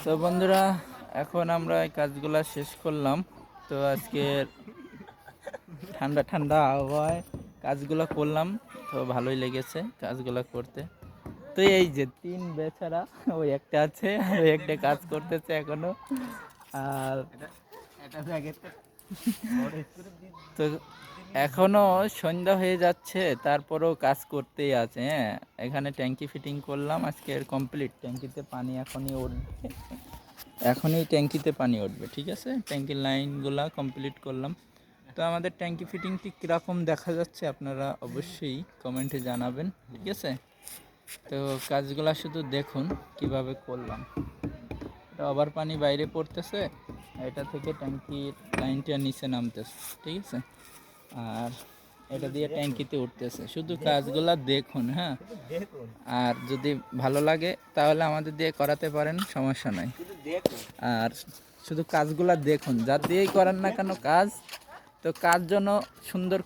তো বন্ধুরা, এখন আমরা এই কাজগুলা শেষ করলাম। তো আজকে ঠান্ডা ঠান্ডা আবহাওয়ায় কাজগুলো করলাম, তো ভালোই লেগেছে কাজগুলো করতে। তো এই যে তিন বেচারা, ওই একটা আছে আর ওই একটা কাজ করতেছে এখনো। আর তো এখনো সন্ধ্যা হয়ে যাচ্ছে, তারপরেও কাজ করতেই আছে। হ্যাঁ, এখানে ট্যাঙ্কি ফিটিং করলাম, আজকের কমপ্লিট। ট্যাঙ্কিতে পানি এখনই উঠবে, এখনই ট্যাঙ্কিতে পানি উঠবে। ঠিক আছে, ট্যাঙ্কির লাইনগুলা কমপ্লিট করলাম। তো আমাদের ট্যাঙ্কি ফিটিংটি কীরকম দেখা যাচ্ছে আপনারা অবশ্যই কমেন্টে জানাবেন। ঠিক আছে, তো কাজগুলা শুধু দেখুন কিভাবে করলাম। এটা আবার পানি বাইরে পড়তেছে, এটা থেকে ট্যাঙ্কির লাইনটা নিচে নামতেছে। ঠিক আছে, আর এটা দিয়ে ট্যাঙ্কিতে উঠতেছে। শুধু কাজগুলা দেখুন। হ্যাঁ, আর যদি ভালো লাগে তাহলে আমাদের দিয়ে করাতে পারেন, সমস্যা নাই। আর শুধু কাজগুলা দেখুন, যা দিয়েই করেন না কেন কাজ, তো কাজ যেন সুন্দর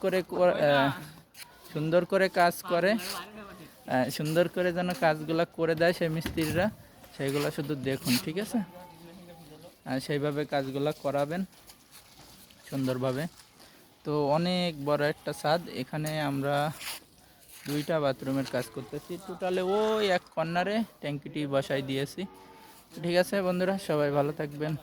করে কাজ করে, সুন্দর করে যেন কাজগুলা করে দেয় সেই মিস্ত্রিরা, সেইগুলো শুধু দেখুন। ঠিক আছে, আর সেইভাবে কাজগুলা করাবেন সুন্দরভাবে। তো অনেক বড় একটা ছাদ, এখানে আমরা দুইটা বাথরুমের কাজ করতেছি। টোটালে ওই এক কর্নারে ট্যাঙ্কিটি বসাই দিয়েছি। ঠিক আছে বন্ধুরা, সবাই ভালো থাকবেন।